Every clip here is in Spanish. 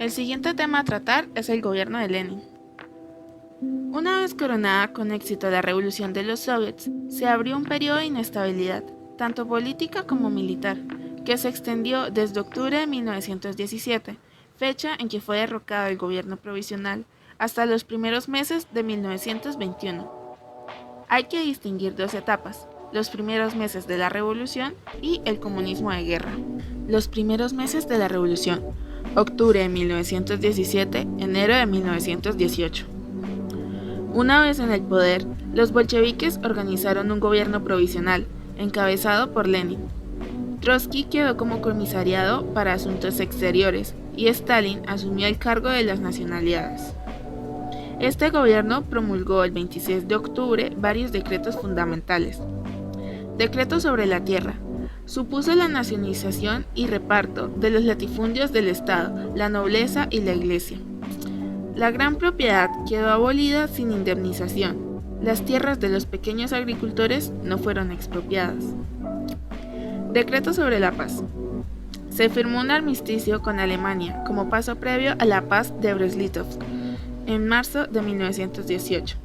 El siguiente tema a tratar es el gobierno de Lenin. Una vez coronada con éxito la revolución de los soviets, se abrió un periodo de inestabilidad, tanto política como militar, que se extendió desde octubre de 1917, fecha en que fue derrocado el gobierno provisional, hasta los primeros meses de 1921. Hay que distinguir dos etapas: los primeros meses de la revolución y el comunismo de guerra. Los primeros meses de la revolución: octubre de 1917, enero de 1918. Una vez en el poder, los bolcheviques organizaron un gobierno provisional, encabezado por Lenin. Trotsky quedó como comisariado para asuntos exteriores y Stalin asumió el cargo de las nacionalidades. Este gobierno promulgó el 26 de octubre varios decretos fundamentales. Decreto sobre la tierra. Supuso la nacionalización y reparto de los latifundios del Estado, la nobleza y la Iglesia. La gran propiedad quedó abolida sin indemnización. Las tierras de los pequeños agricultores no fueron expropiadas. Decreto sobre la paz. Se firmó un armisticio con Alemania como paso previo a la paz de Brest-Litovsk en marzo de 1918.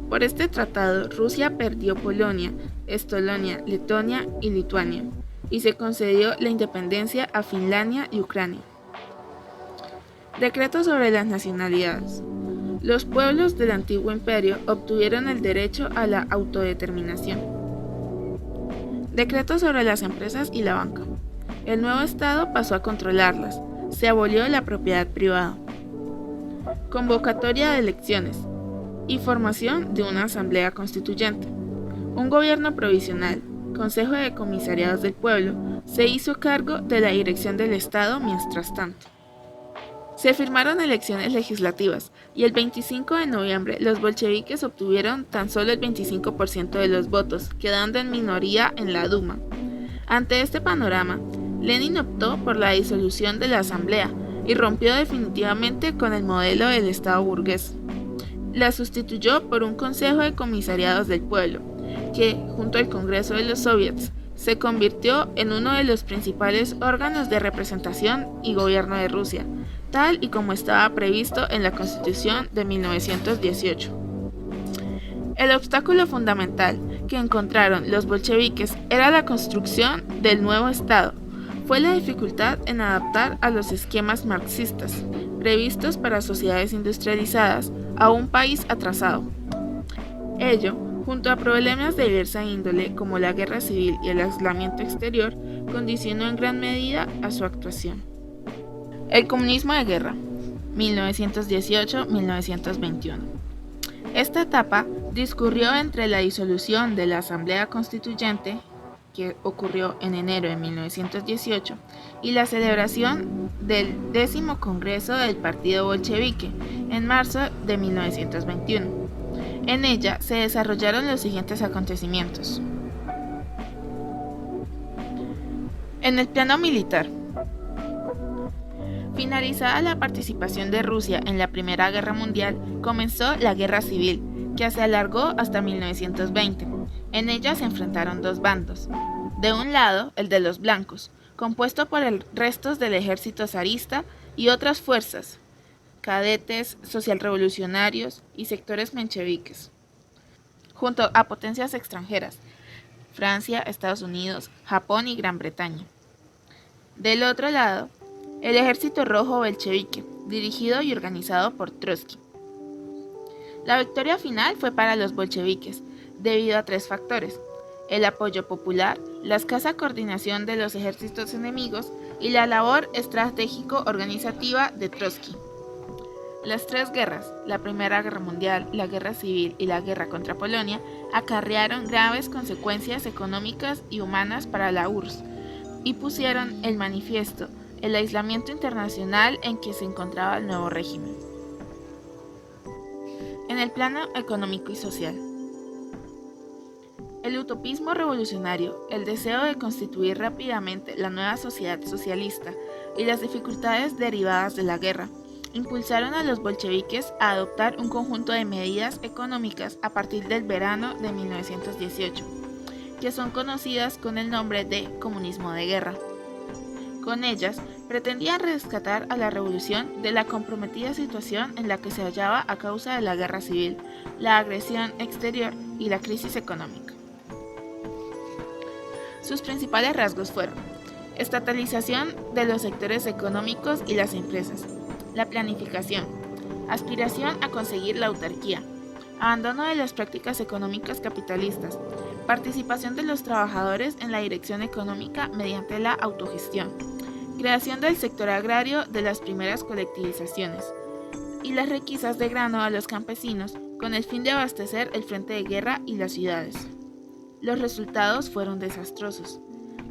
Por este tratado, Rusia perdió Polonia, Estonia, Letonia y Lituania, y se concedió la independencia a Finlandia y Ucrania. Decreto sobre las nacionalidades. Los pueblos del antiguo imperio obtuvieron el derecho a la autodeterminación. Decreto sobre las empresas y la banca. El nuevo Estado pasó a controlarlas. Se abolió la propiedad privada. Convocatoria de elecciones y formación de una asamblea constituyente. Un gobierno provisional, Consejo de Comisariados del Pueblo, se hizo cargo de la dirección del Estado mientras tanto. Se firmaron elecciones legislativas y el 25 de noviembre los bolcheviques obtuvieron tan solo el 25% de los votos, quedando en minoría en la Duma. Ante este panorama, Lenin optó por la disolución de la asamblea y rompió definitivamente con el modelo del Estado burgués. La sustituyó por un Consejo de Comisariados del Pueblo, que, junto al Congreso de los Soviets, se convirtió en uno de los principales órganos de representación y gobierno de Rusia, tal y como estaba previsto en la Constitución de 1918. El obstáculo fundamental que encontraron los bolcheviques era la construcción del nuevo Estado. Fue la dificultad en adaptar a los esquemas marxistas previstos para sociedades industrializadas a un país atrasado. Ello, junto a problemas de diversa índole como la guerra civil y el aislamiento exterior, condicionó en gran medida a su actuación. El comunismo de guerra, 1918-1921. Esta etapa discurrió entre la disolución de la Asamblea Constituyente, que ocurrió en enero de 1918, y la celebración del 10º Congreso del Partido Bolchevique, en marzo de 1921. En ella se desarrollaron los siguientes acontecimientos. En el plano militar, finalizada la participación de Rusia en la Primera Guerra Mundial, comenzó la Guerra Civil, que se alargó hasta 1920. En ella se enfrentaron dos bandos. De un lado, el de los blancos, compuesto por restos del ejército zarista y otras fuerzas, cadetes, socialrevolucionarios y sectores mencheviques, junto a potencias extranjeras, Francia, Estados Unidos, Japón y Gran Bretaña. Del otro lado, el Ejército Rojo Bolchevique, dirigido y organizado por Trotsky. La victoria final fue para los bolcheviques, debido a tres factores: el apoyo popular, la escasa coordinación de los ejércitos enemigos y la labor estratégico-organizativa de Trotsky. Las tres guerras, la Primera Guerra Mundial, la Guerra Civil y la Guerra contra Polonia, acarrearon graves consecuencias económicas y humanas para la URSS y pusieron en manifiesto el aislamiento internacional en que se encontraba el nuevo régimen. En el plano económico y social, el utopismo revolucionario, el deseo de constituir rápidamente la nueva sociedad socialista y las dificultades derivadas de la guerra impulsaron a los bolcheviques a adoptar un conjunto de medidas económicas a partir del verano de 1918, que son conocidas con el nombre de comunismo de guerra. Con ellas Pretendían rescatar a la revolución de la comprometida situación en la que se hallaba a causa de la guerra civil, la agresión exterior y la crisis económica. Sus principales rasgos fueron: estatalización de los sectores económicos y las empresas, la planificación, aspiración a conseguir la autarquía, abandono de las prácticas económicas capitalistas, participación de los trabajadores en la dirección económica mediante la autogestión, creación del sector agrario de las primeras colectivizaciones y las requisas de grano a los campesinos con el fin de abastecer el frente de guerra y las ciudades. Los resultados fueron desastrosos.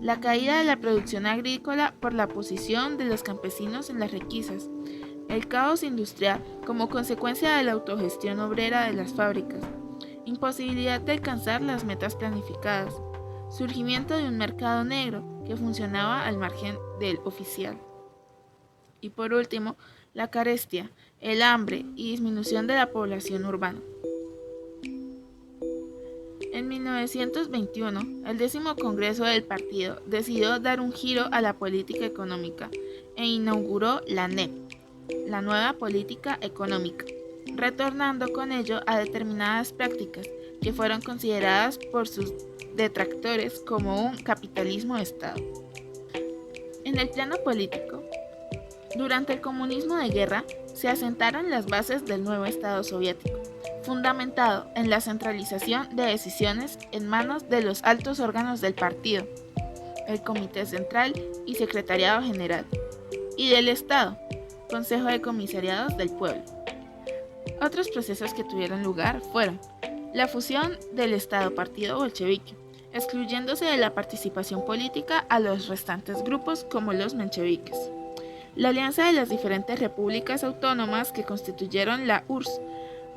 La caída de la producción agrícola por la posición de los campesinos en las requisas, el caos industrial como consecuencia de la autogestión obrera de las fábricas, imposibilidad de alcanzar las metas planificadas, surgimiento de un mercado negro que funcionaba al margen del oficial. Y por último, la carestia, el hambre y disminución de la población urbana. En 1921, el 10º Congreso del partido decidió dar un giro a la política económica e inauguró la NEP, la nueva política económica, retornando con ello a determinadas prácticas que fueron consideradas por sus detractores como un capitalismo de Estado. En el plano político, durante el comunismo de guerra se asentaron las bases del nuevo Estado soviético, fundamentado en la centralización de decisiones en manos de los altos órganos del partido, el Comité Central y Secretariado General, y del Estado, Consejo de Comisariados del Pueblo. Otros procesos que tuvieron lugar fueron la fusión del Estado-Partido bolchevique, excluyéndose de la participación política a los restantes grupos como los mencheviques. La alianza de las diferentes repúblicas autónomas que constituyeron la URSS,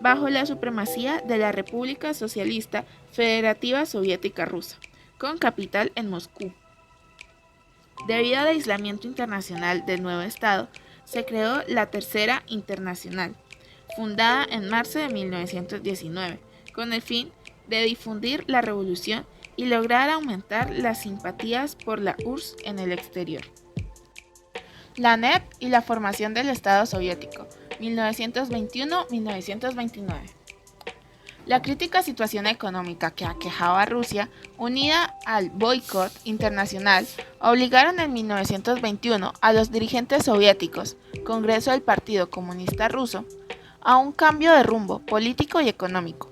bajo la supremacía de la República Socialista Federativa Soviética Rusa, con capital en Moscú. Debido al aislamiento internacional del nuevo Estado, se creó la Tercera Internacional, fundada en marzo de 1919, con el fin de difundir la revolución y lograr aumentar las simpatías por la URSS en el exterior. La NEP y la formación del Estado soviético, 1921-1929. La crítica situación económica que aquejaba a Rusia, unida al boicot internacional, obligaron en 1921 a los dirigentes soviéticos, Congreso del Partido Comunista Ruso, a un cambio de rumbo político y económico.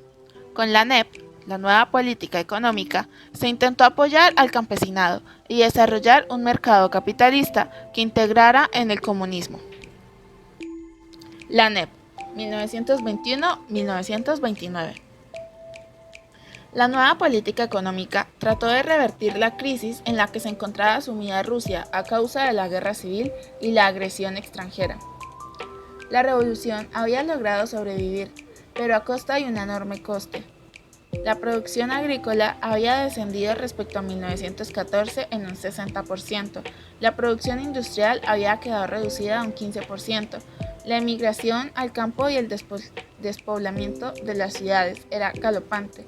Con la NEP, la nueva política económica, se intentó apoyar al campesinado y desarrollar un mercado capitalista que integrara en el comunismo. La NEP, 1921-1929. La nueva política económica trató de revertir la crisis en la que se encontraba sumida Rusia a causa de la guerra civil y la agresión extranjera. La revolución había logrado sobrevivir, pero a costa de un enorme coste. La producción agrícola había descendido respecto a 1914 en un 60%, la producción industrial había quedado reducida a un 15%, la emigración al campo y el despoblamiento de las ciudades era galopante,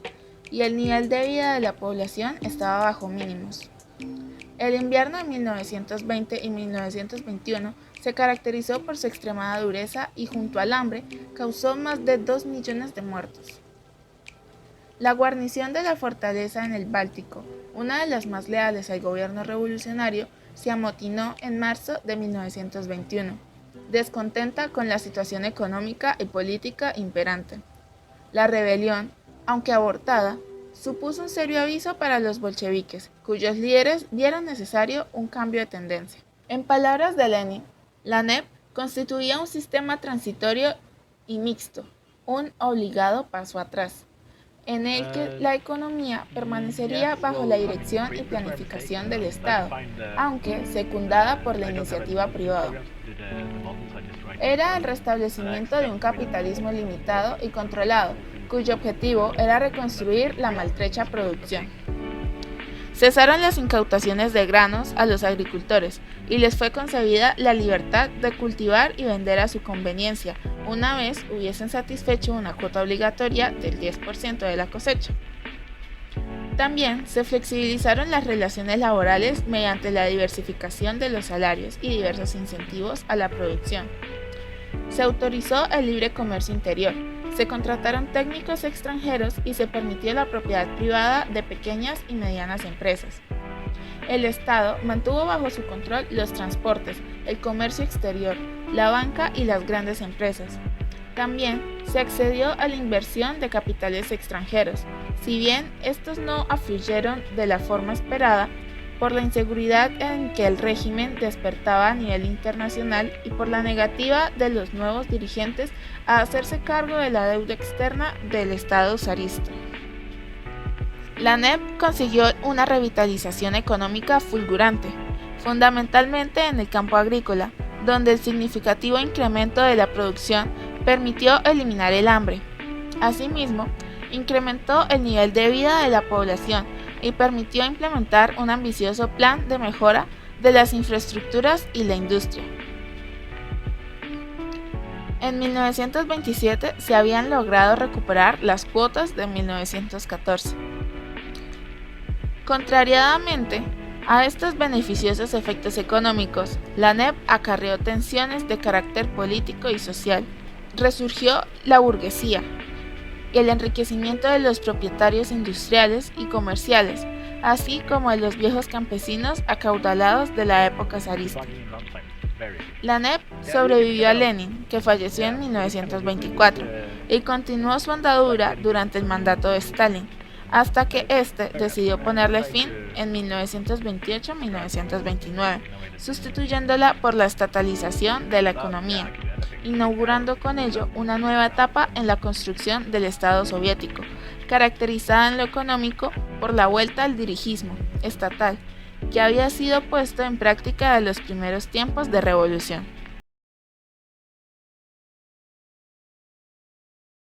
y el nivel de vida de la población estaba bajo mínimos. El invierno de 1920 y 1921 se caracterizó por su extremada dureza y, junto al hambre, causó más de 2 millones de muertos. La guarnición de la fortaleza en el Báltico, una de las más leales al gobierno revolucionario, se amotinó en marzo de 1921, descontenta con la situación económica y política imperante. La rebelión, aunque abortada, supuso un serio aviso para los bolcheviques, cuyos líderes vieron necesario un cambio de tendencia. En palabras de Lenin, la NEP constituía un sistema transitorio y mixto, un obligado paso atrás, en el que la economía permanecería bajo la dirección y planificación del Estado, aunque secundada por la iniciativa privada. Era el restablecimiento de un capitalismo limitado y controlado, cuyo objetivo era reconstruir la maltrecha producción. Cesaron las incautaciones de granos a los agricultores y les fue concedida la libertad de cultivar y vender a su conveniencia, una vez hubiesen satisfecho una cuota obligatoria del 10% de la cosecha. También se flexibilizaron las relaciones laborales mediante la diversificación de los salarios y diversos incentivos a la producción. Se autorizó el libre comercio interior, se contrataron técnicos extranjeros y se permitió la propiedad privada de pequeñas y medianas empresas. El Estado mantuvo bajo su control los transportes, el comercio exterior, la banca y las grandes empresas. También se accedió a la inversión de capitales extranjeros, si bien estos no afluyeron de la forma esperada, por la inseguridad en que el régimen despertaba a nivel internacional y por la negativa de los nuevos dirigentes a hacerse cargo de la deuda externa del Estado zarista. La NEP consiguió una revitalización económica fulgurante, fundamentalmente en el campo agrícola, donde el significativo incremento de la producción permitió eliminar el hambre. Asimismo, incrementó el nivel de vida de la población y permitió implementar un ambicioso plan de mejora de las infraestructuras y la industria. En 1927 se habían logrado recuperar las cuotas de 1914. Contrariadamente a estos beneficiosos efectos económicos, la NEP acarreó tensiones de carácter político y social. Resurgió la burguesía y el enriquecimiento de los propietarios industriales y comerciales, así como de los viejos campesinos acaudalados de la época zarista. La NEP sobrevivió a Lenin, que falleció en 1924, y continuó su andadura durante el mandato de Stalin, hasta que éste decidió ponerle fin en 1928-1929, sustituyéndola por la estatalización de la economía, inaugurando con ello una nueva etapa en la construcción del Estado soviético, caracterizada en lo económico por la vuelta al dirigismo estatal, que había sido puesto en práctica en los primeros tiempos de revolución.